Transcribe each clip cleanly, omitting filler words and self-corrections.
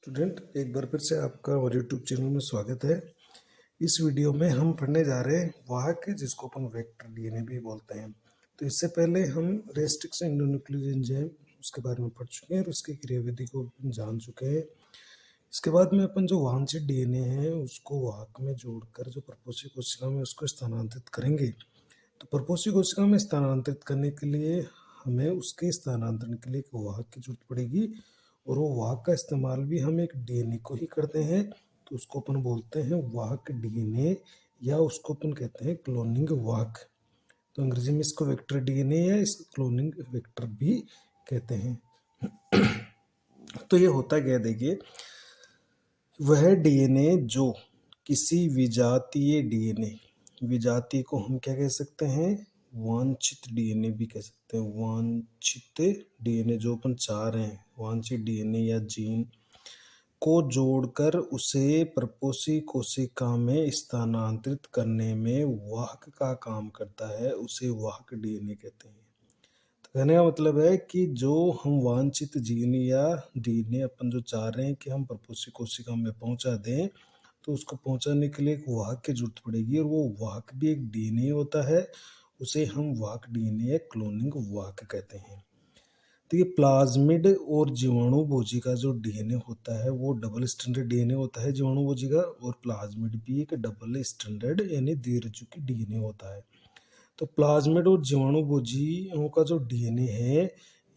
Student, एक बार फिर से आपका हमारे यूट्यूब चैनल में स्वागत है। इस वीडियो में हम पढ़ने जा रहे हैं वाहक, जिसको अपन वेक्टर डीएनए भी बोलते हैं। तो इससे पहले हम रेस्ट्रिक्शन एंडोन्यूक्लियोज एंजाइम उसके बारे में पढ़ चुके हैं और उसकी क्रियाविधि को जान चुके हैं। इसके बाद में अपन जो वांछित डीएनए है उसको वाहक में जोड़कर जो प्रपोषी कोशिका में उसको स्थानांतरित करेंगे। तो प्रपोषी कोशिका में स्थानांतरित करने के लिए हमें उसके स्थानांतरण के लिए एक वाहक की जरूरत पड़ेगी, और वो वाहक का इस्तेमाल भी हम एक डीएनए को ही करते हैं। तो उसको अपन बोलते हैं वाहक डीएनए, या उसको अपन कहते हैं क्लोनिंग वाहक। तो अंग्रेजी में इसको वेक्टर डीएनए या इसको क्लोनिंग वेक्टर भी कहते हैं। तो ये होता क्या, देखिए, वह डीएनए जो किसी विजातीय डीएनए, विजातीय को हम क्या कह सकते हैं, वांछित डीएनए भी कह सकते हैं। वांछित डीएनए जो अपन चाह रहे हैं, वांछित डीएनए या जीन को जोड़कर उसे प्रपोषी कोशिका में स्थानांतरित करने में वाहक का काम करता है, उसे वाहक डीएनए कहते हैं। तो कहने का मतलब है कि जो हम वांछित जीन या डीएनए अपन जो चाह रहे हैं कि हम प्रपोषी कोशिका में पहुंचा दें, तो उसको पहुंचाने के लिए एक वाहक की जरूरत पड़ेगी, और वो वाहक भी एक डीएनए होता है। उसे हम वाहक डीएनए या क्लोनिंग वाहक कहते हैं। तो ये प्लाज्मिड और जीवाणुभोजी का जो डीएनए होता है वो डबल स्टैंडर्ड डीएनए होता है जीवाणुभोजी का, और प्लाज्मिड भी एक डबल स्टैंडर्ड यानी द्विरज्जुकी डीएनए होता है। तो प्लाज्मिड और जीवाणुभोजियों का जो डीएनए है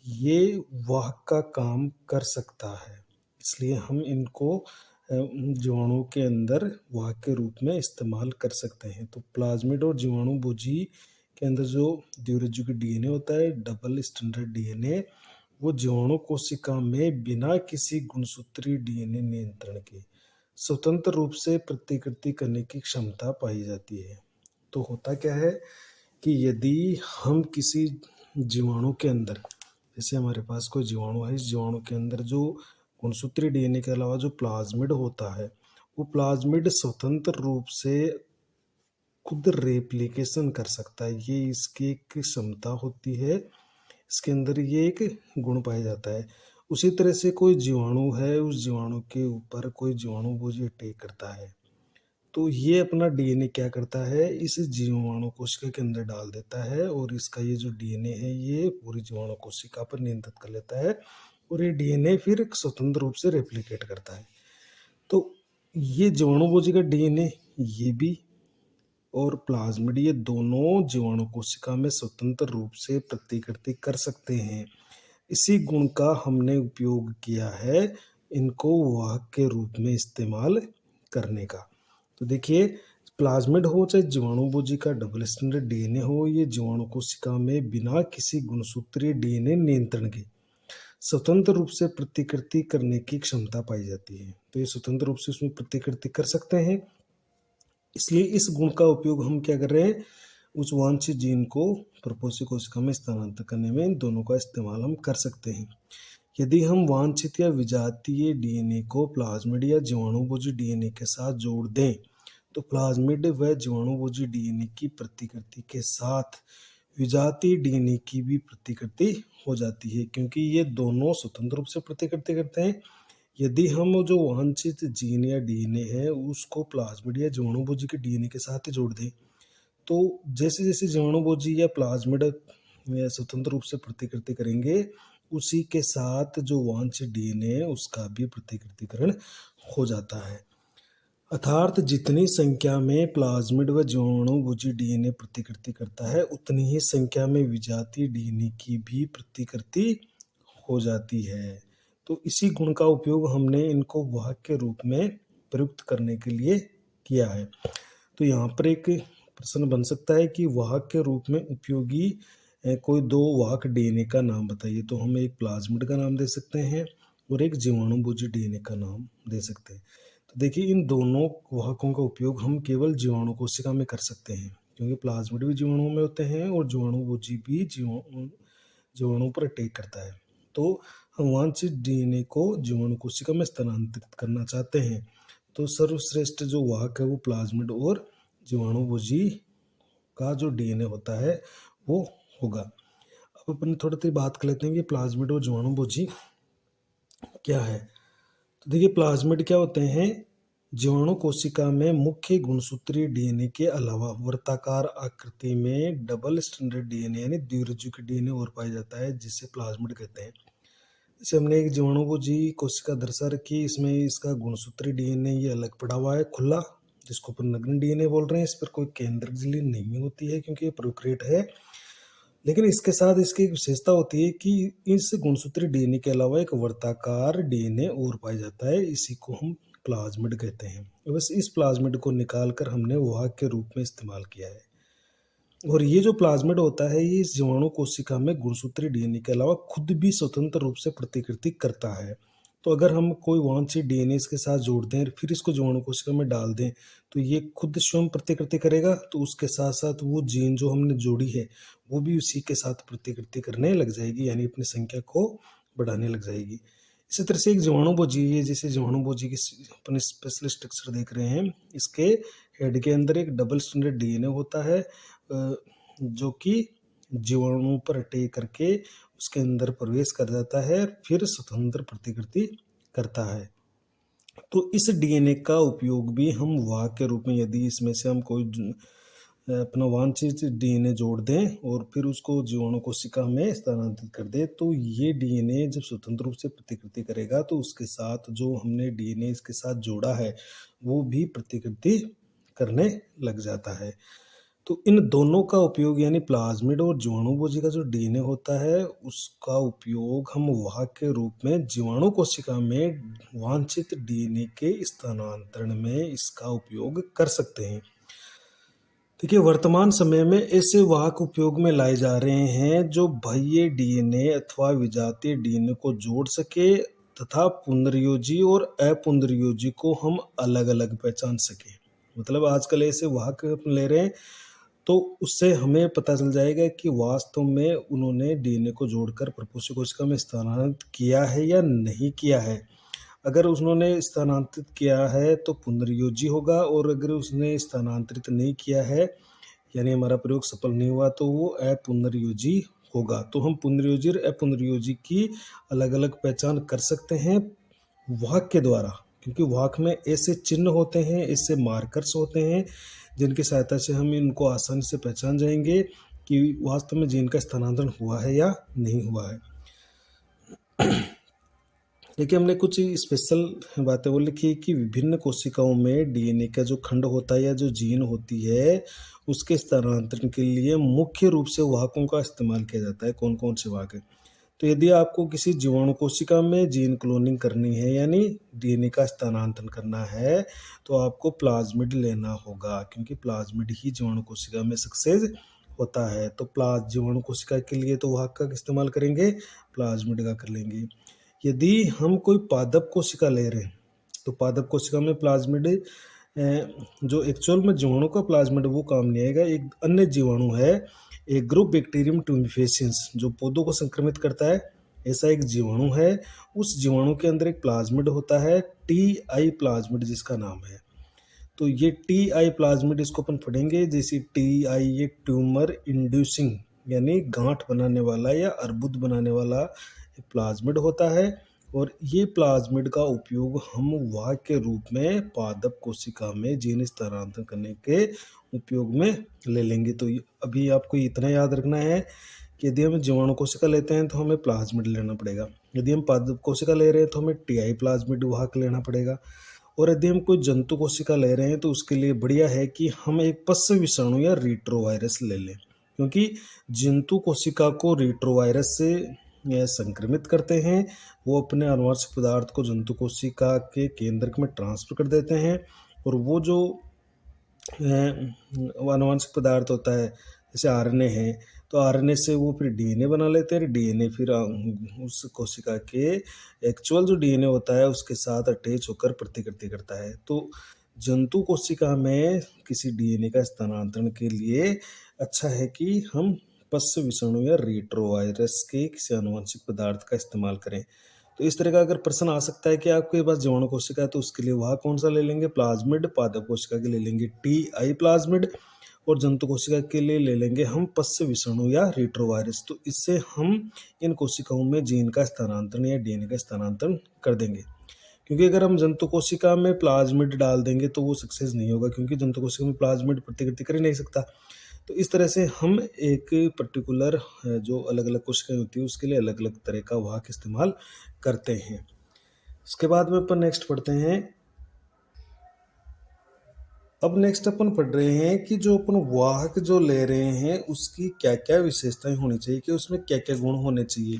ये वाहक का काम कर सकता है, इसलिए हम इनको जीवाणु के अंदर वाहक के रूप में इस्तेमाल कर सकते हैं। तो प्लाज्मिड और जीवाणुभोजी के अंदर जो द्विरज्जुकी डीएनए होता है, डबल स्टैंडर्ड डीएनए, वो जीवाणु कोशिका में बिना किसी गुणसूत्रीय डीएनए नियंत्रण के स्वतंत्र रूप से प्रतिकृति करने की क्षमता पाई जाती है। तो होता क्या है कि यदि हम किसी जीवाणु के अंदर, जैसे हमारे पास कोई जीवाणु है, इस जीवाणु के अंदर जो गुणसूत्रीय डीएनए के अलावा जो प्लाज्मिड होता है, वो प्लाज्मिड स्वतंत्र रूप से खुद रेप्लिकेशन कर सकता है। ये इसकी एक क्षमता होती है, इसके अंदर ये एक गुण पाया जाता है। उसी तरह से कोई जीवाणु है, उस जीवाणु के ऊपर कोई जीवाणुभोजी अटैक करता है, तो ये अपना डीएनए क्या करता है, इस जीवाणु कोशिका के अंदर डाल देता है, और इसका ये जो डीएनए है ये पूरी जीवाणु कोशिका पर नियंत्रित कर लेता है, और ये डीएनए फिर स्वतंत्र रूप से रेप्लिकेट करता है। तो ये जीवाणुभोजी का डीएनए ये भी और प्लाज्मिड, ये दोनों जीवाणु कोशिका में स्वतंत्र रूप से प्रतिकृति कर सकते हैं। इसी गुण का हमने उपयोग किया है इनको वाहक के रूप में इस्तेमाल करने का। तो देखिए, प्लाज्मिड हो चाहे जीवाणुभोजी का डबल स्टैंडर्ड डीएनए हो, ये जीवाणु कोशिका में बिना किसी गुणसूत्रीय डीएनए नियंत्रण के स्वतंत्र रूप से प्रतिकृति करने की क्षमता पाई जाती है। तो ये स्वतंत्र रूप से उसमें प्रतिकृति कर सकते हैं, इसलिए इस गुण का उपयोग हम क्या कर रहे हैं, उस वांछित जीन को प्रपोषी कोशिका में स्थानांतरित करने में इन दोनों का इस्तेमाल हम कर सकते हैं। यदि हम वांछित या विजातीय डीएनए को प्लाज्मिड या जीवाणुभोजी डीएनए के साथ जोड़ दें, तो प्लाज्मिड व जीवाणुभोजी डीएनए की प्रतिकृति के साथ विजातीय डीएनए की भी प्रतिकृति हो जाती है, क्योंकि ये दोनों स्वतंत्र रूप से प्रतिकृति करते हैं। यदि हम जो वांछित जीन या डीएनए है उसको प्लाज्मिड या जीवाणुभोजी के डीएनए के साथ ही जोड़ दें, तो जैसे जैसे जीवाणुभोजी या प्लाज्मिड स्वतंत्र रूप से प्रतिकृति करेंगे, उसी के साथ जो वांछित डीएनए है उसका भी प्रतिकृतिकरण हो जाता है। अर्थात जितनी संख्या में प्लाज्मिड व जीवाणुभोजी डीएनए प्रतिकृति करता है, उतनी ही संख्या में विजातीय डीएनए की भी प्रतिकृति हो जाती है। तो इसी गुण का उपयोग हमने इनको वाहक के रूप में प्रयुक्त करने के लिए किया है। तो यहाँ पर एक प्रश्न बन सकता है कि वाहक के रूप में उपयोगी कोई दो वाहक डीएनए का नाम बताइए। तो हम एक प्लाज्मिड का नाम दे सकते हैं और एक जीवाणुभोजी डीएनए का नाम दे सकते हैं। तो देखिए, इन दोनों वाहकों का उपयोग हम केवल जीवाणु कोशिका में कर सकते हैं, क्योंकि प्लाज्मिड भी जीवाणु में होते हैं और जीवाणुभोजी भी जीवाणु पर अटैक करता है। तो हम वांछित डीएनए को जीवाणु कोशिका में स्थानांतरित करना चाहते हैं, तो सर्वश्रेष्ठ जो वाहक है वो प्लाज्मिड और जीवाणुभोजी का जो डीएनए होता है वो होगा। अब अपन थोड़ी सी बात कर लेते हैं कि प्लाज्मिड और जीवाणुभोजी क्या है। तो देखिए प्लाज्मिड क्या होते हैं, जीवाणु कोशिका में मुख्य गुणसूत्रीय डीएनए के अलावा वर्ताकार आकृति में डबल स्ट्रैंडेड डीएनए यानी द्विरज्जुक डीएनए और पाया जाता है, जिसे प्लाज्मिड कहते हैं। जैसे हमने एक जीवाणुभोजी कोशिका दर्शा रखी, इसमें इसका गुणसूत्री डीएनए ये अलग पड़ा हुआ है खुला, जिसको अपन नग्न डीएनए बोल रहे हैं। इस पर कोई केंद्रक झिल्ली नहीं होती है क्योंकि ये प्रोकैरियोट है। लेकिन इसके साथ इसकी एक विशेषता होती है कि इस गुणसूत्री डीएनए के अलावा एक वर्ताकार डीएनए और पाया जाता है, इसी को हम प्लाज्मिड कहते हैं। बस इस प्लाज्मिड को निकालकर हमने वाहक के रूप में इस्तेमाल किया है। और ये जो प्लाज्मिड होता है ये इस जीवाणु कोशिका में गुणसूत्री डीएनए के अलावा खुद भी स्वतंत्र रूप से प्रतिकृति करता है। तो अगर हम कोई वांछित डीएनए इसके साथ जोड़ दें और फिर इसको जीवाणु कोशिका में डाल दें तो ये खुद स्वयं प्रतिकृति करेगा, तो उसके साथ साथ वो जीन जो हमने जोड़ी है वो भी उसी के साथ प्रतिकृति करने लग जाएगी, यानी अपनी संख्या को बढ़ाने लग जाएगी। इसी तरह से एक जीवाणुभोजी है, जैसे जीवाणुभोजी की अपन स्पेशल स्ट्रक्चर देख रहे हैं, इसके हेड के अंदर एक डबल स्ट्रैंडेड डीएनए होता है जो कि जीवाणु पर अटैक करके उसके अंदर प्रवेश कर जाता है, फिर स्वतंत्र प्रतिकृति करता है। तो इस डीएनए का उपयोग भी हम वाहक के रूप में, यदि इसमें से हम कोई अपना वांछित डीएनए जोड़ दें और फिर उसको जीवाणु कोशिका में स्थानांतरित कर दें, तो ये डीएनए जब स्वतंत्र रूप से प्रतिकृति करेगा तो उसके साथ जो हमने डीएनए इसके साथ जोड़ा है वो भी प्रतिकृति करने लग जाता है। तो इन दोनों का उपयोग यानी प्लाज्मिड और जीवाणुभोजी का जो डीएनए होता है उसका उपयोग हम वाहक के रूप में जीवाणु कोशिका में वांछित डीएनए के स्थानांतरण में इसका उपयोग कर सकते हैं। देखिए वर्तमान समय में ऐसे वाहक उपयोग में लाए जा रहे हैं जो बाह्य डीएनए अथवा विजातीय डीएनए को जोड़ सके तथा पुनर्योजी और अपुनर्योजी को हम अलग अलग पहचान सके। मतलब आजकल ऐसे वाहक अपन ले रहे हैं तो उससे हमें पता चल जाएगा कि वास्तव में उन्होंने डीएनए को जोड़कर प्रपोष्य कोशिका में स्थानांतरित किया है या नहीं किया है। अगर उन्होंने स्थानांतरित किया है तो पुनर्योजी होगा, और अगर उसने स्थानांतरित नहीं किया है यानी हमारा प्रयोग सफल नहीं हुआ तो वो अपुनर्योजी होगा। तो हम पुनर्योजी और अपुनर्योजी की अलग अलग पहचान कर सकते हैं वाहक के द्वारा, क्योंकि वाहक में ऐसे चिन्ह होते हैं, ऐसे मार्कर्स होते हैं जिनकी सहायता से हम इनको आसानी से पहचान जाएंगे कि वास्तव में जीन का स्थानांतरण हुआ है या नहीं हुआ है। देखिए हमने कुछ स्पेशल बातें वो लिखी कि विभिन्न कोशिकाओं में डीएनए का जो खंड होता है या जो जीन होती है उसके स्थानांतरण के लिए मुख्य रूप से वाहकों का इस्तेमाल किया जाता है। कौन कौन से वाहक है? तो यदि आपको किसी जीवाणु कोशिका में जीन क्लोनिंग करनी है यानी डीएनए का स्थानांतरण करना है तो आपको प्लाज्मिड लेना होगा, क्योंकि प्लाज्मिड ही जीवाणु कोशिका में सक्सेस होता है। तो जीवाणु कोशिका के लिए तो वाहक का इस्तेमाल करेंगे, प्लाज्मिड का कर लेंगे। यदि हम कोई पादप कोशिका ले रहे हैं तो पादप कोशिका में प्लाज्मिड जो एक्चुअल में जीवाणु का प्लाज्मिड वो काम नहीं आएगा। एक अन्य जीवाणु है एक ग्रुप बैक्टीरियम ट्यूमिफेसियंस जो पौधों को संक्रमित करता है, ऐसा एक जीवाणु है। उस जीवाणु के अंदर एक प्लाज्मिड होता है टी प्लाज्मिड जिसका नाम है। तो ये टी प्लाज्मिड इसको अपन पढ़ेंगे, जैसे टी ये ट्यूमर इंड्यूसिंग यानी गांठ बनाने वाला या अर्बुद बनाने वाला प्लाज्मिड होता है। और ये प्लाज्मिड का उपयोग हम वाहक के रूप में पादप कोशिका में जीन स्थानांतरण करने के उपयोग में ले लेंगे। तो अभी आपको इतना याद रखना है कि यदि हम जीवाणु कोशिका लेते हैं तो हमें प्लाज्मिड लेना पड़ेगा, यदि हम पादप कोशिका ले रहे हैं तो हमें टी प्लाज्मिड वाहक लेना पड़ेगा, और यदि हम कोई जंतु कोशिका ले रहे हैं तो उसके लिए बढ़िया है कि हम एक पश्च विषाणु या रेट्रोवायरस ले लें, क्योंकि जंतु कोशिका को रेट्रोवायरस से संक्रमित करते हैं। वो अपने अनुवांशिक पदार्थ को जंतु कोशिका के केंद्रक में ट्रांसफर कर देते हैं, और वो जो अनुवांशिक पदार्थ होता है जैसे आरएनए है तो आरएनए से वो फिर डीएनए बना लेते हैं। डीएनए फिर उस कोशिका के एक्चुअल जो डीएनए होता है उसके साथ अटैच होकर प्रतिकृति करता है। तो जंतु कोशिका में किसी डीएनए का स्थानांतरण के लिए अच्छा है कि हम पश्च विषाणु या रेट्रोवायरस के किसी आनुवंशिक पदार्थ का इस्तेमाल करें। तो इस तरह का अगर प्रश्न आ सकता है कि आपके पास जीवाणु कोशिका है तो उसके लिए वह कौन सा ले लेंगे, प्लाज्मिड। पादप कोशिका के लिए लेंगे टी प्लाज्मिड, और जंतु कोशिका के लिए ले लेंगे हम पश्च विषाणु या रेट्रोवायरस। तो इससे हम इन कोशिकाओं में जीन का स्थानांतरण या डीएनए का स्थानांतरण कर देंगे, क्योंकि अगर हम जंतु कोशिका में प्लाज्मिड डाल देंगे तो वो सक्सेस नहीं होगा, क्योंकि जंतु कोशिका में प्लाज्मिड प्रतिकृति कर ही नहीं सकता। तो इस तरह से हम एक पर्टिकुलर जो अलग अलग कोशिकाएं होती है उसके लिए अलग अलग तरह का वाहक इस्तेमाल करते हैं। उसके बाद में अपन नेक्स्ट पढ़ते हैं। अब नेक्स्ट अपन पढ़ रहे हैं कि जो अपन वाहक जो ले रहे हैं उसकी क्या क्या विशेषताएं होनी चाहिए, कि उसमें क्या क्या गुण होने चाहिए।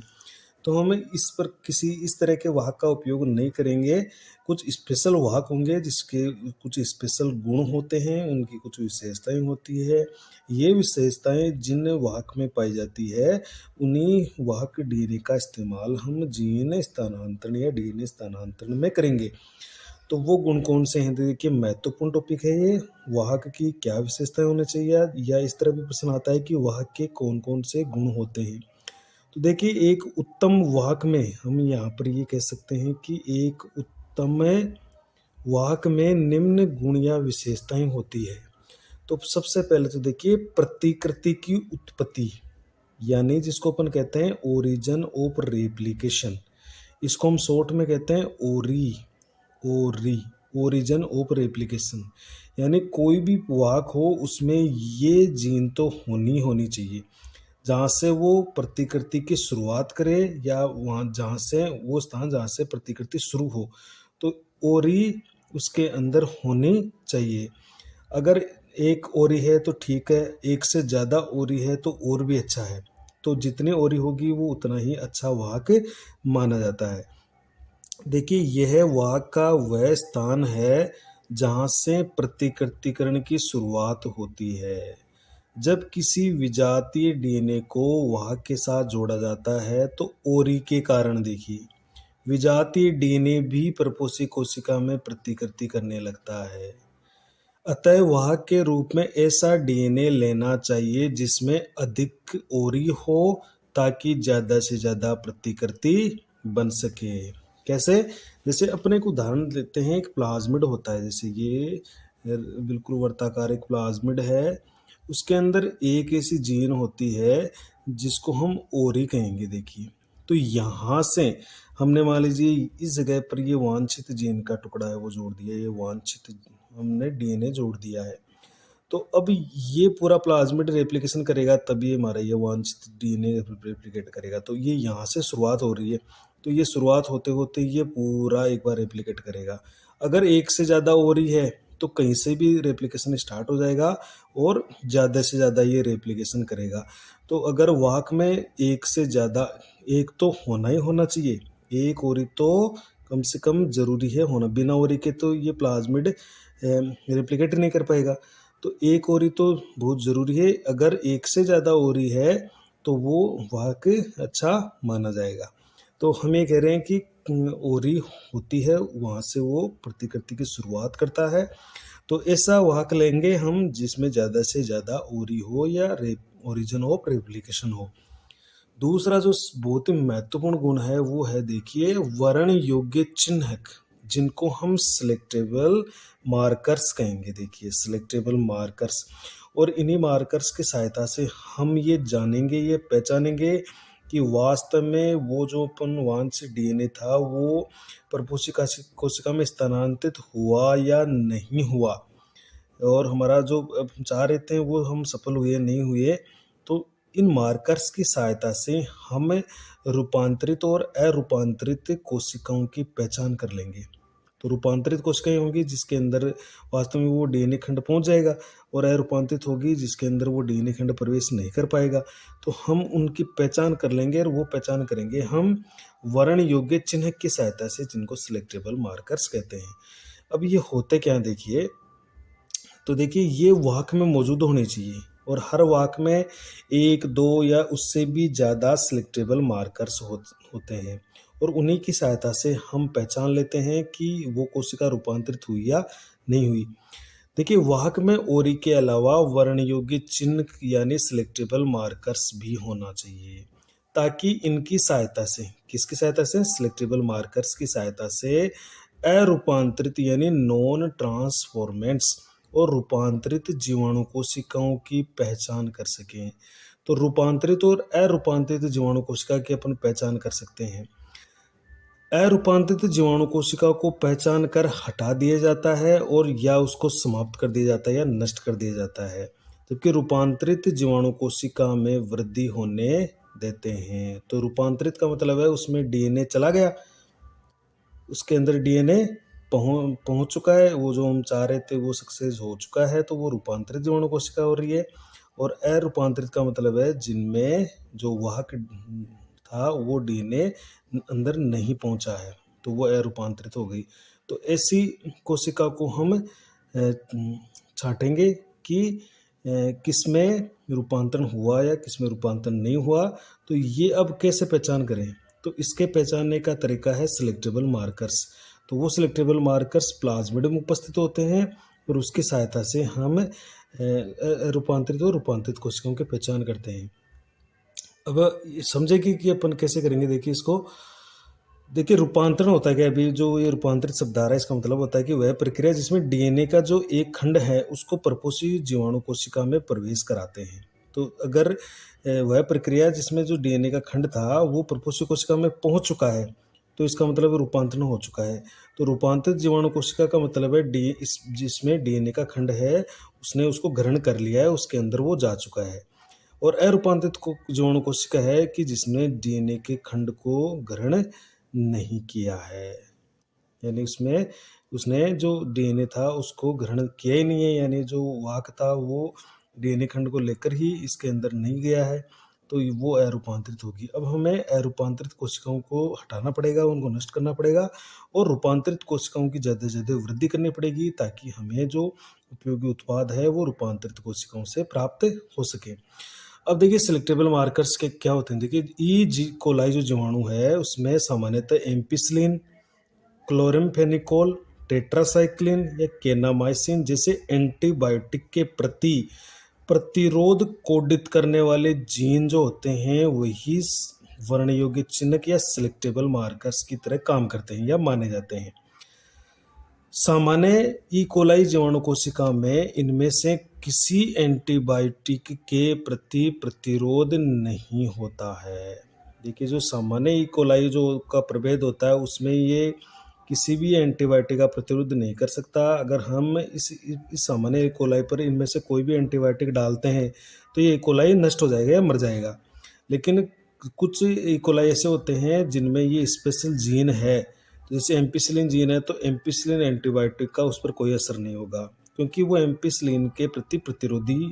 तो हम इस तरह के वाहक का उपयोग नहीं करेंगे। कुछ स्पेशल वाहक होंगे जिसके कुछ स्पेशल गुण होते हैं, उनकी कुछ विशेषताएं होती है। ये विशेषताएं जिन वाहक में पाई जाती है उन्हीं वाहक डीएनए का इस्तेमाल हम जीन स्थानांतरण या डीएनए स्थानांतरण में करेंगे। तो वो गुण कौन से हैं? देखिए, महत्वपूर्ण टॉपिक है ये। वाहक की क्या विशेषताएं होनी चाहिए, या इस तरह भी प्रश्न आता है कि वाहक के कौन कौन से गुण होते हैं। तो देखिए, एक उत्तम वाहक में हम यहाँ पर ये कह सकते हैं कि एक उत्तम वाहक में निम्न गुण या विशेषताएं होती है। तो सबसे पहले तो देखिए, प्रतिकृति की उत्पत्ति, यानी जिसको अपन कहते हैं ओरिजिन ऑफ रेप्लिकेशन। इसको हम शॉर्ट में कहते हैं ओरिजिन ऑफ रेप्लिकेशन। यानी कोई भी वाहक हो उसमें ये जीन तो होनी चाहिए जहाँ से वो प्रतिकृति की शुरुआत करे, या वहाँ जहाँ से वो स्थान जहाँ से प्रतिकृति शुरू हो, तो ओरी उसके अंदर होनी चाहिए। अगर एक ओरी है तो ठीक है, एक से ज़्यादा ओरी है तो और भी अच्छा है। तो जितनी ओरी होगी वो उतना ही अच्छा वाहक माना जाता है। देखिए, यह वाहक का वह स्थान है जहाँ से प्रतिकृतिकरण की शुरुआत होती है। जब किसी विजातीय डीएनए को वाहक के साथ जोड़ा जाता है तो ओरी के कारण देखिए विजातीय डीएनए भी परपोषी कोशिका में प्रतिकृति करने लगता है। अतः वाहक के रूप में ऐसा डीएनए लेना चाहिए जिसमें अधिक ओरी हो, ताकि ज़्यादा से ज़्यादा प्रतिकृति बन सके। कैसे? जैसे अपने एक उदाहरण लेते हैं, एक प्लाज्मिड होता है, जैसे ये बिल्कुल वर्ताकार एक प्लाज्मिड है। उसके अंदर एक ऐसी जीन होती है जिसको हम ओरी कहेंगे। देखिए, तो यहाँ से हमने मान लीजिए इस जगह पर ये वांछित जीन का टुकड़ा है वो जोड़ दिया, ये वांछित हमने डीएनए जोड़ दिया है। तो अब ये पूरा प्लाज्मिड रेप्लिकेशन करेगा, तभी हमारा ये वांछित डीएनए रेप्लिकेट करेगा। तो ये यहाँ से शुरुआत हो रही है, तो ये शुरुआत होते होते ये पूरा एक बार रेप्लिकेट करेगा। अगर एक से ज़्यादा ओरी है तो कहीं से भी रेप्लिकेशन स्टार्ट हो जाएगा और ज़्यादा से ज़्यादा ये रेप्लिकेशन करेगा। तो अगर वाहक में एक से ज़्यादा, एक तो होना ही होना चाहिए, एक ओरी तो कम से कम ज़रूरी है होना। बिना ओरी के तो ये प्लाज्मिड रेप्लिकेट नहीं कर पाएगा। तो एक ओरी तो बहुत ज़रूरी है। अगर एक से ज़्यादा ओरी है तो वो वाहक अच्छा माना जाएगा। तो हम ये कह रहे हैं कि ओरी होती है, वहाँ से वो प्रतिकृति की शुरुआत करता है। तो ऐसा वाहक लेंगे हम जिसमें ज़्यादा से ज़्यादा ओरी हो या ओरिजिन ऑफ रेप्लिकेशन हो। दूसरा जो बहुत ही महत्वपूर्ण गुण है वो है, देखिए, वर्ण योग्य चिन्हक, जिनको हम सिलेक्टेबल मार्कर्स कहेंगे। देखिए, सिलेक्टेबल मार्कर्स, और इन्हीं मार्कर्स की सहायता से हम ये जानेंगे, ये पहचानेंगे कि वास्तव में वो जो अपन वांछित डीएनए था वो परपोषी कोशिका में स्थानांतरित हुआ या नहीं हुआ, और हमारा जो चाह रहे थे वो हम सफल हुए नहीं हुए। तो इन मार्कर्स की सहायता से हम रूपांतरित और अरूपांतरित कोशिकाओं की पहचान कर लेंगे। तो रूपांतरित कोशिकाएं होंगी जिसके अंदर वास्तव में वो डीएनए खंड पहुंच जाएगा, और अरूपांतरित होगी जिसके अंदर वो डीएनए खंड प्रवेश नहीं कर पाएगा। तो हम उनकी पहचान कर लेंगे, और वो पहचान करेंगे हम वर्ण योग्य चिन्ह की सहायता से, जिनको सिलेक्टेबल मार्कर्स कहते हैं। अब ये होते क्या, देखिए, तो देखिए, ये वाहक में मौजूद होने चाहिए, और हर वाहक में एक, दो या उससे भी ज़्यादा सिलेक्टेबल मार्कर्स होते हैं, और उन्हीं की सहायता से हम पहचान लेते हैं कि वो कोशिका रूपांतरित हुई या नहीं हुई। देखिए, वाहक में ओरी के अलावा वर्ण योग्य चिन्ह यानी सिलेक्टेबल मार्कर्स भी होना चाहिए, ताकि इनकी सहायता से, किसकी सहायता से? सिलेक्टेबल मार्कर्स की सहायता से अरूपांतरित यानी नॉन ट्रांसफॉर्मेंट्स और रूपांतरित जीवाणु कोशिकाओं की पहचान कर सकें। तो रूपांतरित और अरूपांतरित जीवाणु कोशिका की अपन पहचान कर सकते हैं। अरूपांतरित जीवाणु कोशिका को पहचान कर हटा दिया जाता है और या उसको समाप्त कर दिया जाता है या नष्ट कर दिया जाता है, जबकि रूपांतरित जीवाणु कोशिका में वृद्धि होने देते हैं। तो रूपांतरित का मतलब है उसमें डीएनए चला गया, उसके अंदर डीएनए पहुंच चुका है, वो जो हम चाह रहे थे वो सक्सेस हो चुका है, तो वो रूपांतरित जीवाणु कोशिका हो रही है। और अरूपांतरित का मतलब है जिनमें जो वाहक था वो डीएनए अंदर नहीं पहुंचा है, तो वो अरूपांतरित हो गई। तो ऐसी कोशिका को हम छांटेंगे कि किसमें रूपांतरण हुआ या किसमें रूपांतरण नहीं हुआ। तो ये अब कैसे पहचान करें? तो इसके पहचानने का तरीका है सिलेक्टेबल मार्कर्स। तो वो सिलेक्टेबल मार्कर्स प्लाज्मिड में उपस्थित होते हैं और उसकी सहायता से हम रूपांतरित और रूपांतरित कोशिकाओं की पहचान करते हैं। अब समझेगी कि अपन कैसे करेंगे। देखिए इसको, देखिए रूपांतरण होता है क्या, अभी जो ये रूपांतरित शब्द आ रहा है इसका मतलब होता है कि वह प्रक्रिया जिसमें डीएनए का जो एक खंड है उसको परपोषी जीवाणु कोशिका में प्रवेश कराते हैं। तो अगर वह प्रक्रिया जिसमें जो डीएनए का खंड था वो परपोषी कोशिका में पहुंच चुका है तो इसका मतलब रूपांतरण हो चुका है। तो रूपांतरित जीवाणु कोशिका का मतलब है जिसमें डीएनए का खंड है उसने उसको ग्रहण कर लिया है, उसके अंदर वो जा चुका है। और अरूपांतरित जीवाणु कोशिका है कि जिसने डीएनए के खंड को ग्रहण नहीं किया है, यानी उसमें उसने जो डीएनए था उसको ग्रहण किया ही नहीं है, यानी जो वाहक था वो डीएनए खंड को लेकर ही इसके अंदर नहीं गया है, तो वो अरूपांतरित होगी। अब हमें अरूपांतरित कोशिकाओं को हटाना पड़ेगा, उनको नष्ट करना पड़ेगा और रूपांतरित कोशिकाओं की ज़्यादा से ज़्यादा वृद्धि करनी पड़ेगी ताकि हमें जो उपयोगी उत्पाद है वो रूपांतरित कोशिकाओं से प्राप्त हो सके। अब देखिए सिलेक्टेबल मार्कर्स के क्या होते हैं। देखिए ई कोलाई जो जीवाणु है उसमें सामान्यतः एम्पिसिलिन, क्लोरमफेनिकोल, टेट्रासाइक्लिन या केनामाइसिन जैसे एंटीबायोटिक के प्रति प्रतिरोध कोडित करने वाले जीन जो होते हैं वही वर्ण योग्य चिन्ह या सिलेक्टेबल मार्कर्स की तरह काम करते हैं या माने जाते हैं। सामान्य ई कोलाई जीवाणु कोशिका में इनमें से किसी एंटीबायोटिक के प्रति प्रतिरोध नहीं होता है। देखिए जो सामान्य ई कोलाई जो का प्रभेद होता है उसमें ये किसी भी एंटीबायोटिक का प्रतिरोध नहीं कर सकता। अगर हम इस सामान्य ई कोलाई पर इनमें से कोई भी एंटीबायोटिक डालते हैं तो ये ई कोलाई नष्ट हो जाएगा या मर जाएगा। लेकिन कुछ ई कोलाई ऐसे होते हैं जिनमें ये स्पेशल जीन है, जैसे एम्पिसिलिन जीन है, तो एम्पिसिलिन एंटीबायोटिक का उस पर कोई असर नहीं होगा क्योंकि वो एम्पिसिलिन के प्रति प्रतिरोधी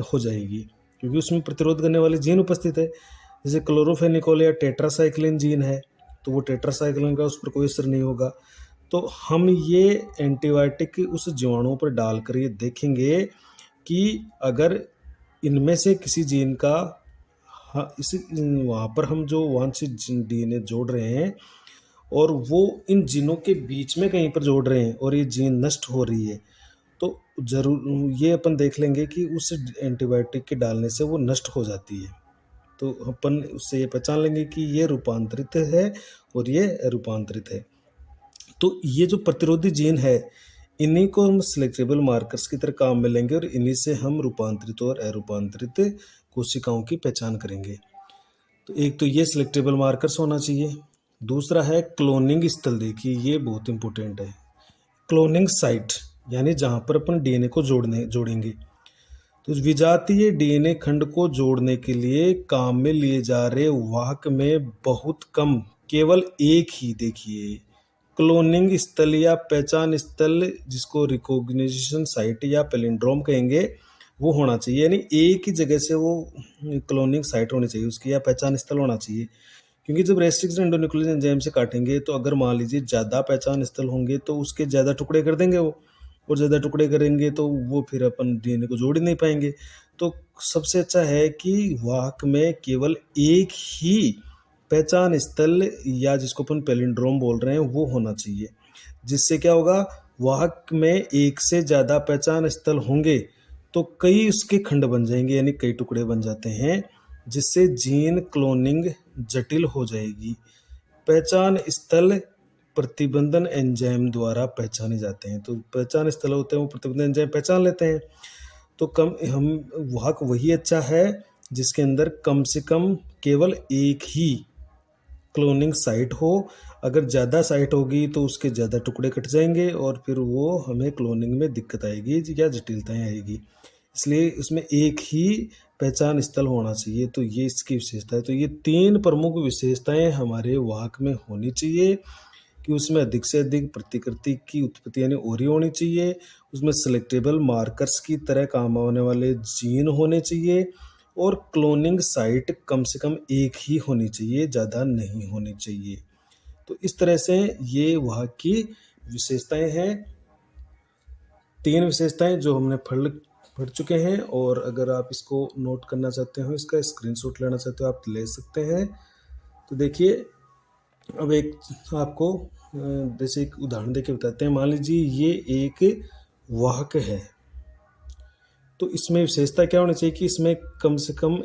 हो जाएगी क्योंकि उसमें प्रतिरोध करने वाले जीन उपस्थित है। जैसे क्लोरोफेनिकोल या टेट्रासाइक्लिन जीन है तो वो टेट्रासाइक्लिन का उस पर कोई असर नहीं होगा। तो हम ये एंटीबायोटिक उस जीवाणुओं पर डालकर ये देखेंगे कि अगर इनमें से किसी जीन का वहाँ पर हम जो वांछित डीएनए जोड़ रहे हैं और वो इन जीनों के बीच में कहीं पर जोड़ रहे हैं और ये जीन नष्ट हो रही है, तो जरूर ये अपन देख लेंगे कि उस एंटीबायोटिक के डालने से वो नष्ट हो जाती है। तो अपन उससे ये पहचान लेंगे कि ये रूपांतरित है और ये अरूपांतरित है। तो ये जो प्रतिरोधी जीन है इन्हीं को हम सिलेक्टेबल मार्कर्स की तरह काम में लेंगे और इन्हीं से हम रूपांतरित और अरूपांतरित कोशिकाओं की पहचान करेंगे। तो एक तो ये सिलेक्टेबल मार्कर्स होना चाहिए। दूसरा है क्लोनिंग स्थल। देखिए ये बहुत इंपॉर्टेंट है। क्लोनिंग साइट यानी जहाँ पर अपन डीएनए को जोड़ेंगे। तो विजातीय डीएनए खंड को जोड़ने के लिए काम में लिए जा रहे वाहक में बहुत कम केवल एक ही, देखिए क्लोनिंग स्थल या पहचान स्थल जिसको रिकॉग्निशन साइट या पैलिंड्रोम कहेंगे वो होना चाहिए, यानी एक ही जगह से वो क्लोनिंग साइट होनी चाहिए उसकी या पहचान स्थल होना चाहिए। क्योंकि जब रेस्ट्रिक्शन एंडोन्यूक्लियोटाइड एंजाइम से काटेंगे तो अगर मान लीजिए ज़्यादा पहचान स्थल होंगे तो उसके ज़्यादा टुकड़े कर देंगे वो, और ज़्यादा टुकड़े करेंगे तो वो फिर अपन डीएनए को जोड़ ही नहीं पाएंगे। तो सबसे अच्छा है कि वाहक में केवल एक ही पहचान स्थल या जिसको अपन पैलिंड्रोम बोल रहे हैं वो होना चाहिए। जिससे क्या होगा, वाहक में एक से ज़्यादा पहचान स्थल होंगे तो कई उसके खंड बन जाएंगे यानी कई टुकड़े बन जाते हैं, जिससे जीन क्लोनिंग जटिल हो जाएगी। पहचान स्थल प्रतिबंधन एंजाइम द्वारा पहचाने जाते हैं। तो पहचान स्थल होते हैं वो प्रतिबंधन एंजाइम पहचान लेते हैं। तो हम वाहक वही अच्छा है जिसके अंदर कम से कम केवल एक ही क्लोनिंग साइट हो अगर ज़्यादा साइट होगी तो उसके ज़्यादा टुकड़े कट जाएंगे और फिर वो हमें क्लोनिंग में दिक्कत आएगी या जटिलताएं आएगी। इसलिए इसमें एक ही पहचान स्थल होना चाहिए, तो ये इसकी विशेषता है। तो ये 3 प्रमुख विशेषताएं हमारे वाहक में होनी चाहिए कि उसमें अधिक से अधिक प्रतिकृति की उत्पत्ति यानी ओरी होनी चाहिए, उसमें सेलेक्टेबल मार्कर्स की तरह काम आने वाले जीन होने चाहिए और क्लोनिंग साइट कम से कम एक ही होनी चाहिए, ज़्यादा नहीं होनी चाहिए। तो इस तरह से ये वहाँ की विशेषताएं हैं, 3 विशेषताएं जो हमने पढ़ चुके हैं। और अगर आप इसको नोट करना चाहते हो, इसका स्क्रीनशॉट लेना चाहते हो, आप ले सकते हैं। तो देखिए, अब एक आपको जैसे एक उदाहरण देके बताते हैं। मान लीजिए ये एक वाहक है, तो इसमें विशेषता क्या होनी चाहिए कि इसमें कम से कम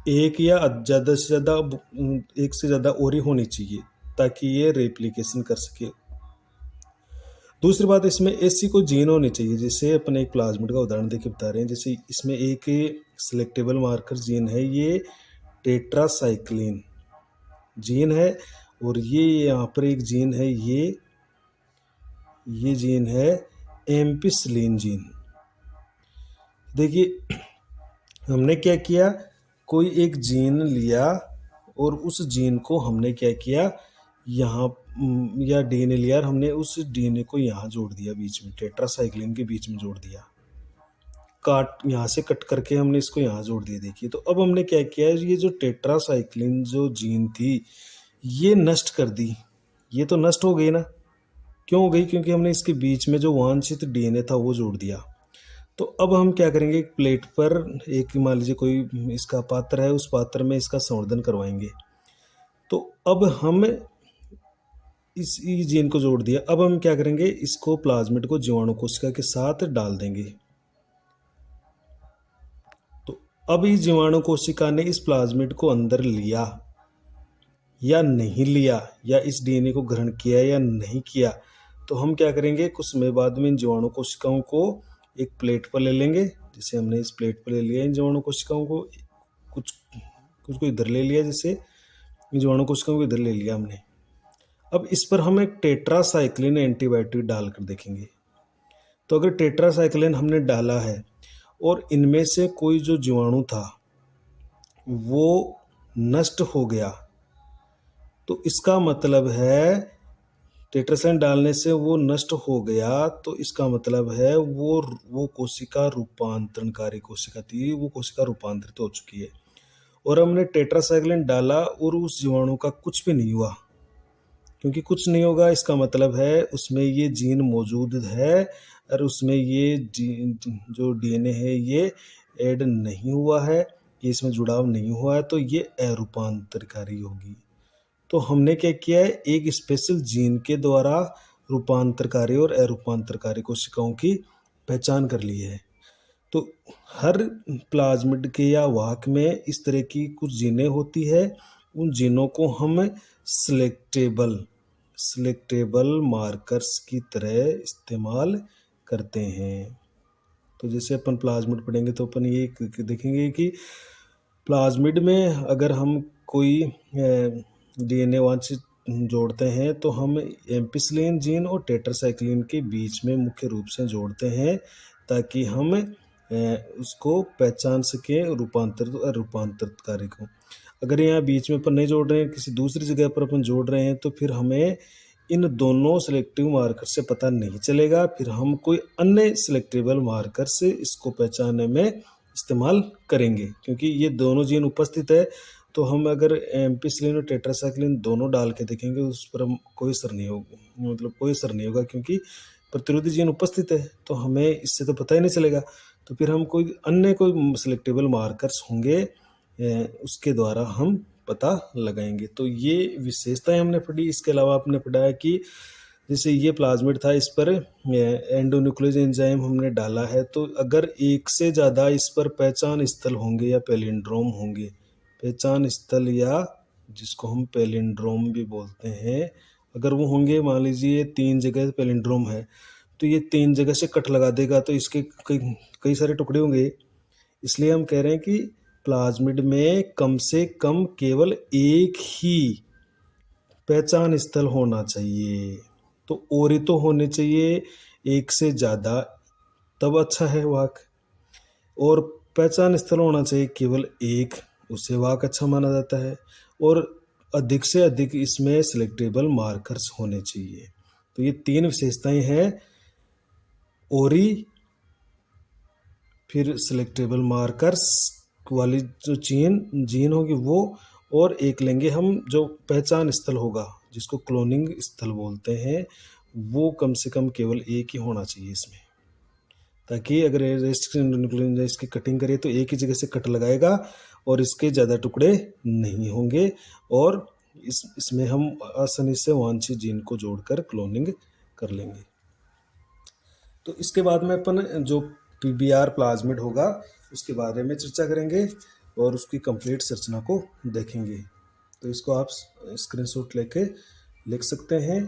एक या ज़्यादा से ज़्यादा एक से ज़्यादा ओरी होनी चाहिए ताकि ये रेप्लिकेशन कर सके। दूसरी बात, इसमें ऐसी कोई जीन होनी चाहिए, जैसे अपन एक प्लाज्मिड का उदाहरण देके बता रहे हैं। जैसे इसमें एक सिलेक्टेबल मार्कर जीन है, ये टेट्रासाइक्लिन जीन है, और ये यहाँ पर एक जीन है, ये जीन है एम्पिसिलिन जीन। देखिए, हमने क्या किया, कोई एक जीन लिया और उस जीन को हमने क्या किया, यहाँ या डीएनए लिया और हमने उस डीएनए को यहाँ जोड़ दिया, बीच में टेट्रासाइक्लिन के बीच में जोड़ दिया, यहाँ से कट करके हमने इसको यहाँ जोड़ दिया। देखिए, तो अब हमने क्या किया है, ये जो टेट्रासाइक्लिन जो जीन थी ये नष्ट कर दी। ये तो नष्ट हो गई ना, क्यों हो गई? क्योंकि हमने इसके बीच में जो वांछित डीएनए था वो जोड़ दिया। तो अब हम क्या करेंगे, एक प्लेट पर एक मान लीजिए कोई इसका पात्र है, उस पात्र में इसका संवर्धन करवाएंगे। तो अब हम इस जीन को जोड़ दिया, अब हम क्या करेंगे, इसको प्लाज्मिड को जीवाणु कोशिका के साथ डाल देंगे। तो अब इस जीवाणु कोशिका ने इस प्लाज्मिड को अंदर लिया या नहीं लिया, या इस डीएनए को ग्रहण किया या नहीं किया, तो हम क्या करेंगे, कुछ समय बाद में इन जीवाणु कोशिकाओं को एक प्लेट पर ले लेंगे। जैसे हमने इस प्लेट पर ले लिया इन जीवाणु कोशिकाओं को, कुछ को इधर ले लिया, जैसे इन जीवाणु कोशिकाओं को इधर ले लिया हमने। अब इस पर हम एक टेट्रासाइक्लिन एंटीबायोटिक डालकर देखेंगे। तो अगर टेट्रासाइक्लिन हमने डाला है और इनमें से कोई जो जीवाणु था वो नष्ट हो गया, तो इसका मतलब है टेट्रासाइक्लिन डालने से वो नष्ट हो गया, तो इसका मतलब है वो कोशिका रूपांतरणकारी कोशिका थी, वो कोशिका रूपांतरित हो चुकी है। और हमने टेट्रासाइक्लिन डाला और उस जीवाणु का कुछ भी नहीं हुआ, क्योंकि कुछ नहीं होगा इसका मतलब है उसमें ये जीन मौजूद है और उसमें ये जो डीएनए है ये ऐड नहीं हुआ है, ये इसमें जुड़ाव नहीं हुआ है, तो ये अरूपांतरकारी होगी। तो हमने क्या किया है, एक स्पेशल जीन के द्वारा रूपांतरकारी और अरूपांतरकारी कोशिकाओं की पहचान कर ली है। तो हर प्लाज्मिड के या वाहक में इस तरह की कुछ जीनें होती है, उन जीनों को हम सिलेक्टेबल मार्कर्स की तरह इस्तेमाल करते हैं। तो जैसे अपन प्लाज्मिड पढ़ेंगे तो अपन ये देखेंगे कि प्लाज्मिड में अगर हम कोई डीएनए वांछित जोड़ते हैं तो हम एम्पिसिलिन जीन और टेट्रासाइक्लिन के बीच में मुख्य रूप से जोड़ते हैं, ताकि हम उसको पहचान सके रूपांतरितकारी को। अगर यहाँ बीच में अपन नहीं जोड़ रहे हैं, किसी दूसरी जगह पर अपन जोड़ रहे हैं, तो फिर हमें इन दोनों सिलेक्टिव मार्कर से पता नहीं चलेगा, फिर हम कोई अन्य सिलेक्टेबल मार्कर से इसको पहचानने में इस्तेमाल करेंगे। क्योंकि ये दोनों जीन उपस्थित है, तो हम अगर एम्पिसिलिन और टेट्रासाइक्लिन दोनों डाल के देखेंगे उस पर हम कोई असर नहीं होगा, मतलब कोई असर नहीं होगा, क्योंकि प्रतिरोधी जीन उपस्थित है, तो हमें इससे तो पता ही नहीं चलेगा। तो फिर हम कोई सिलेक्टेबल मार्कर्स होंगे, उसके द्वारा हम पता लगाएंगे। तो ये विशेषताएं हमने पढ़ी। इसके अलावा आपने पढ़ा है कि जैसे ये प्लाज्मिड था, इस पर एंडोन्यूक्लियोज एंजाइम हमने डाला है, तो अगर एक से ज़्यादा इस पर पहचान स्थल होंगे या पैलिंड्रोम होंगे, पहचान स्थल या जिसको हम पैलिंड्रोम भी बोलते हैं, अगर वो होंगे, मान लीजिए 3 जगह पैलिंड्रोम है, तो ये 3 जगह से कट लगा देगा, तो इसके कई सारे टुकड़े होंगे। इसलिए हम कह रहे हैं कि प्लाज्मिड में कम से कम केवल एक ही पहचान स्थल होना चाहिए। तो ओरी तो होने चाहिए एक से ज़्यादा, तब अच्छा है वाक। और पहचान स्थल होना चाहिए केवल एक, उसे वाक अच्छा माना जाता है। और अधिक से अधिक इसमें सिलेक्टेबल मार्कर्स होने चाहिए। तो ये 3 विशेषताएं हैं, ओरी, फिर सिलेक्टेबल मार्कर्स वाली जो जीन होगी वो, और एक लेंगे हम जो पहचान स्थल होगा जिसको क्लोनिंग स्थल बोलते हैं, वो कम से कम केवल एक ही होना चाहिए इसमें, ताकि अगर रेस्ट्रिक्शन इसकी कटिंग करें तो एक ही जगह से कट लगाएगा और इसके ज़्यादा टुकड़े नहीं होंगे, और इसमें हम आसानी से वांछित जीन को जोड़कर क्लोनिंग कर लेंगे। तो इसके बाद में अपन जो पीबीआर प्लाज्मिड होगा उसके बारे में चर्चा करेंगे और उसकी कंप्लीट संरचना को देखेंगे। तो इसको आप स्क्रीनशॉट लेके लिख सकते हैं।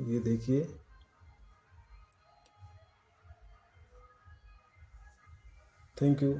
ये देखिए, थैंक यू।